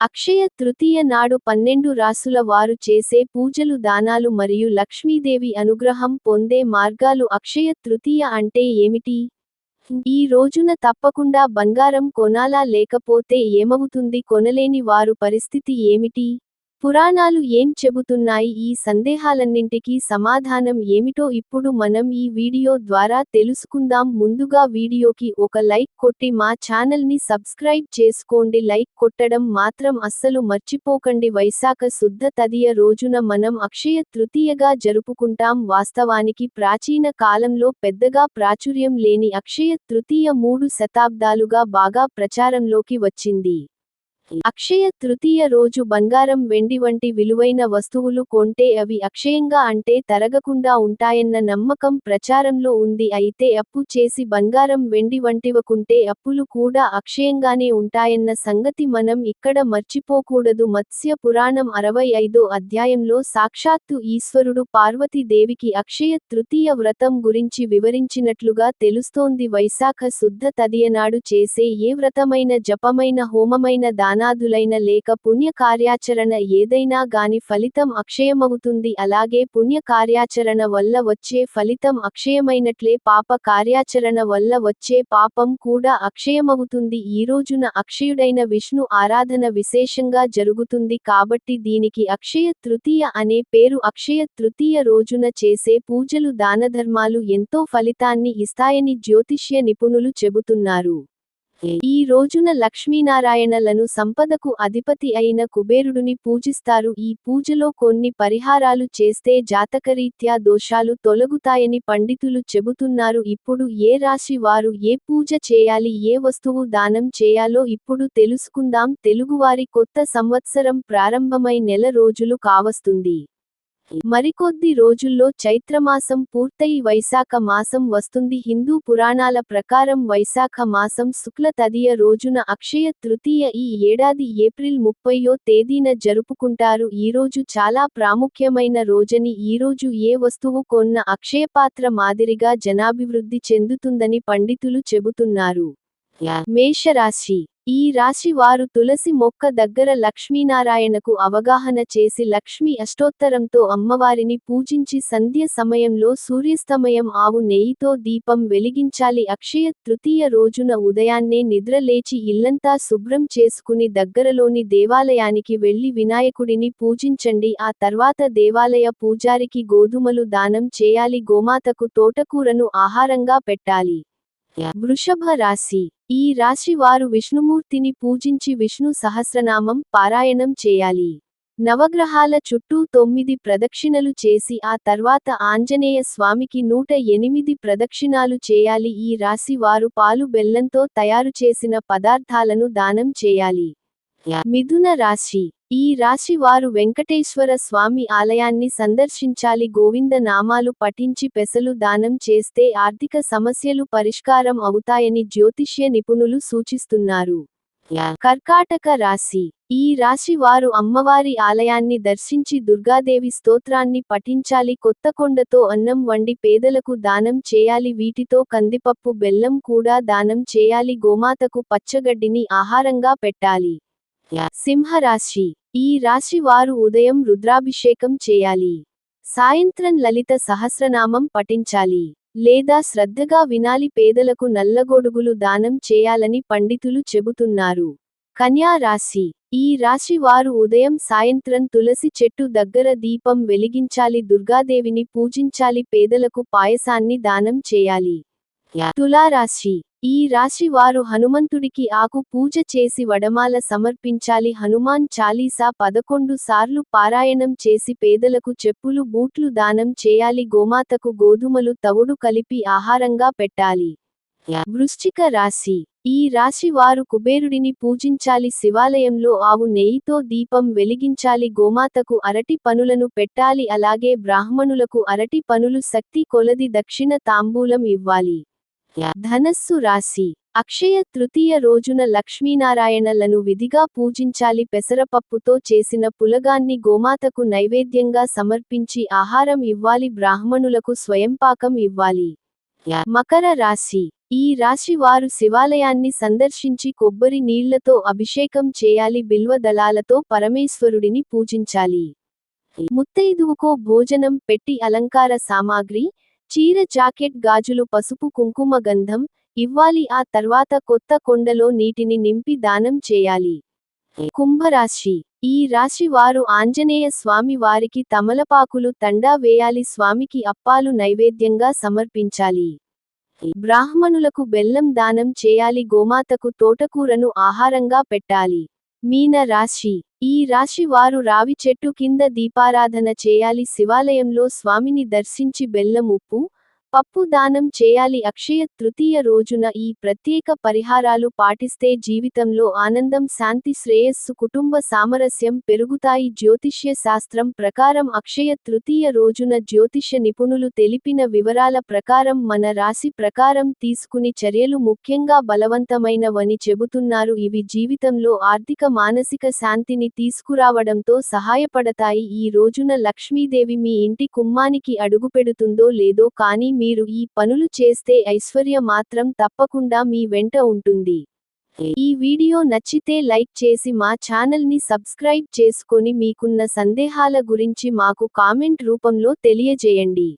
అక్షయ తృతీయ నాడు 12 రాసుల వారు చేసే పూజలు దానాలు మరియు లక్ష్మీదేవి అనుగ్రహం పొందే మార్గాలు. అక్షయ తృతీయ అంటే ఏమిటి? ఈ రోజున తప్పకుండా బంగారం కొనాలా లేకపోతే ఏమవుతుంది? కొనలేని వారు పరిస్థితి ఏమిటి? పురాణాలు ఏం చెబుతున్నాయి? ఈ సందేహాలన్నింటికీ సమాధానం ఏమిటో ఇప్పుడు మనం ఈ వీడియో ద్వారా తెలుసుకుందాం. ముందుగా వీడియోకి ఒక లైక్ కొట్టి మా ఛానల్ని సబ్స్క్రైబ్ చేసుకోండి. లైక్ కొట్టడం మాత్రం అస్సలు మర్చిపోకండి. వైశాఖ శుద్ధ తదియ రోజున మనం అక్షయ తృతీయగా జరుపుకుంటాం. వాస్తవానికి ప్రాచీన కాలంలో పెద్దగా ప్రాచుర్యం లేని అక్షయ తృతీయ 3 శతాబ్దాలుగా బాగా ప్రచారంలోకి వచ్చింది. అక్షయ తృతీయ రోజు బంగారం వెండి వంటి విలువైన వస్తువులు కొంటే అవి అక్షయంగా అంటే తరగకుండా ఉంటాయన్న నమ్మకం ప్రచారంలో ఉంది. అయితే అప్పు చేసి బంగారం వెండి వంటివకుంటే అప్పులు కూడా అక్షయంగానే ఉంటాయన్న సంగతి మనం ఇక్కడ మర్చిపోకూడదు. మత్స్య పురాణం 65వ అధ్యాయంలో సాక్షాత్తు ఈశ్వరుడు పార్వతీదేవికి అక్షయ తృతీయ వ్రతం గురించి వివరించినట్లుగా తెలుస్తోంది. వైశాఖ శుద్ధ తదియనాడు చేసే ఏ వ్రతమైన జపమైన హోమమైన దానాదులైన లేక పుణ్య కార్యాచరణ ఏదైనా గాని ఫలితం అక్షయమవుతుంది. అలాగే పుణ్య కార్యాచరణ వల్ల వచ్చే ఫలితం అక్షయమైనట్లే పాప కార్యాచరణ వల్ల వచ్చే పాపం కూడా అక్షయమవుతుంది. ఈ రోజున అక్షయుడైన విష్ణు ఆరాధన విశేషంగా జరుగుతుంది కాబట్టి దీనికి అక్షయ తృతీయ అనే పేరు. అక్షయ తృతీయ రోజున చేసే పూజలు దానధర్మాలు ఎంతో ఫలితాన్ని ఇస్తాయని జ్యోతిష్య నిపుణులు చెబుతున్నారు. ఈ రోజున లక్ష్మీనారాయణలను సంపదకు అధిపతి అయిన కుబేరుడుని పూజిస్తారు. ఈ పూజలో కొన్ని పరిహారాలు చేస్తే జాతకరీత్యా దోషాలు తొలగుతాయని పండితులు చెబుతున్నారు. ఇప్పుడు ఏ రాశి వారు ఏ పూజ చేయాలి, ఏ వస్తువు దానం చేయాలో ఇప్పుడు తెలుసుకుందాం. తెలుగువారి కొత్త సంవత్సరం ప్రారంభమై నెల రోజులు కావస్తుంది. మరికొద్ది రోజుల్లో చైత్రమాసం పూర్తయి వైశాఖ మాసం వస్తుంది. హిందూ పురాణాల ప్రకారం వైశాఖ మాసం శుక్ల తదియ రోజున అక్షయ తృతీయ ఈ ఏడాది ఏప్రిల్ 30వ తేదీన జరుపుకుంటారు. ఈరోజు చాలా ప్రాముఖ్యమైన రోజని ఈరోజు ఏ వస్తువు కొన్న అక్షయపాత్ర మాదిరిగా జనాభివృద్ధి చెందుతుందని పండితులు చెబుతున్నారు. మేషరాశి. ఈ రాశి వారు తులసి మొక్క దగ్గర లక్ష్మీనారాయణకు అవగాహన చేసి లక్ష్మీ అష్టోత్తరంతో అమ్మవారిని పూజించి సంధ్య సమయంలో సూర్యాస్తమయం ఆవు నెయ్యితో దీపం వెలిగించాలి. అక్షయ తృతీయ రోజున ఉదయాన్నే నిద్ర లేచి ఇల్లంతా శుభ్రం చేసుకుని దగ్గరలోని దేవాలయానికి వెళ్లి వినాయకుడిని పూజించండి. ఆ తర్వాత దేవాలయ పూజారికి గోధుమలు దానం చేయాలి. గోమాతకు తోటకూరను ఆహారంగా పెట్టాలి. వృషభ రాశి. ఈ రాశి వారు విష్ణుమూర్తిని పూజించి విష్ణు సహస్రనామం పారాయణం చేయాలి. నవగ్రహాల చుట్టూ 9 ప్రదక్షిణలు చేసి ఆ తర్వాత ఆంజనేయ స్వామికి 108 ప్రదక్షిణాలు చేయాలి. ఈ రాశి వారు పాలు బెల్లంతో తయారు చేసిన పదార్థాలను దానం చేయాలి. మిథున రాశి. ఈ రాశి వారు వెంకటేశ్వర స్వామి ఆలయాన్ని సందర్శించాలి. గోవింద నామాలు పఠించి పెసలు దానం చేస్తే ఆర్థిక సమస్యలు పరిష్కారం అవుతాయని జ్యోతిష్య నిపుణులు సూచిస్తున్నారు. కర్కాటక రాశి. ఈ రాశి వారు అమ్మవారి ఆలయాన్ని దర్శించి దుర్గాదేవి స్తోత్రాన్ని పఠించాలి. కొత్తకొండతో అన్నం వండి పేదలకు దానం చేయాలి. వీటితో కందిపప్పు బెల్లం కూడా దానం చేయాలి. గోమాతకు పచ్చగడ్డిని ఆహారంగా పెట్టాలి. సింహరాశి. ఈ రాశి వారు ఉదయం రుద్రాభిషేకం చేయాలి. సాయంత్రం లలిత సహస్రనామం పఠించాలి. లేదా శ్రద్ధగా వినాలి. పేదలకు నల్లగొడుగులు దానం చేయాలని పండితులు చెబుతున్నారు. కన్యా రాశి. ఈ రాశి వారు ఉదయం సాయంత్రం తులసి చెట్టు దగ్గర దీపం వెలిగించాలి. దుర్గాదేవిని పూజించాలి. పేదలకు పాయసాన్ని దానం చేయాలి. తులారాశి. ఈ రాశి వారు హనుమంతుడికి ఆకు పూజ చేసి వడమాల సమర్పించాలి. హనుమాన్ చాలీసా 11 సార్లు పారాయణం చేసి పేదలకు చెప్పులు బూట్లు దానం చేయాలి. గోమాతకు గోధుమలు తవుడు కలిపి ఆహారంగా పెట్టాలి. వృశ్చిక రాశి. ఈ రాశి వారు కుబేరుడిని పూజించాలి. శివాలయంలో ఆవు నెయ్యితో దీపం వెలిగించాలి. గోమాతకు అరటి పనులను పెట్టాలి. అలాగే బ్రాహ్మణులకు అరటి పనులు శక్తి కొలది దక్షిణ తాంబూలం ఇవ్వాలి. ధనస్సు రాశి. అక్షయ తృతీయ రోజున లక్ష్మీనారాయణలను విధిగా పూజించాలి. పెసరపప్పుతో చేసిన పులగాన్ని గోమాతకు నైవేద్యంగా సమర్పించి ఆహారం ఇవ్వాలి. బ్రాహ్మణులకు స్వయంపాకం ఇవ్వాలి. మకర రాశి. ఈ రాశి వారు శివాలయాన్ని సందర్శించి కొబ్బరి నీళ్లతో అభిషేకం చేయాలి, బిల్వ దళాలతో పరమేశ్వరుడిని పూజించాలి. ముత్తైదువుకో భోజనం పెట్టి అలంకార సామాగ్రి, చీర, జాకెట్, గాజులు, పసుపు, కుంకుమ, గంధం ఇవ్వాలి. ఆ తర్వాత కొత్త కొండలో నీటిని నింపి దానం చేయాలి. కుంభరాశి. ఈ రాశి వారు ఆంజనేయ స్వామి వారికి తమలపాకులు తండా వేయాలి, స్వామికి అప్పాలు నైవేద్యంగా సమర్పించాలి. బ్రాహ్మణులకు బెల్లం దానం చేయాలి, గోమాతకు తోటకూరను ఆహారంగా పెట్టాలి. మీన రాశి. ఈ రాశి వారు రావి చెట్టు కింద దీపారాధన చేయాలి, శివాలయంలో స్వామిని దర్శించి బెల్లం, ఉప్పు, పప్పు దానం చేయాలి. అక్షయ తృతీయ రోజున ఈ ప్రత్యేక పరిహారాలు పాటిస్తే జీవితంలో ఆనందం, శాంతి, శ్రేయస్సు, కుటుంబ సామరస్యం పెరుగుతాయి. జ్యోతిష్య శాస్త్రం ప్రకారం అక్షయ తృతీయ రోజున జ్యోతిష నిపుణులు తెలిపిన వివరాల ప్రకారం మన రాశి ప్రకారం తీసుకుని చర్యలు ముఖ్యంగా బలవంతమైనవని చెబుతున్నారు. ఇవి జీవితంలో ఆర్థిక, మానసిక శాంతిని తీసుకురావడంతో సహాయపడతాయి. ఈ రోజున లక్ష్మీదేవి మీ ఇంటి గుమ్మానికి అడుగుపెడుతుందో లేదో కానీ మీరు ఈ పనులు చేస్తే ఐశ్వర్య మాత్రం తప్పకుండా మీ వెంట ఉంటుంది. ఈ వీడియో నచ్చితే లైక్ చేసి మా ఛానల్ని సబ్స్క్రైబ్ చేసుకొని మీకున్న సందేహాల గురించి మాకు కామెంట్ రూపంలో తెలియజేయండి.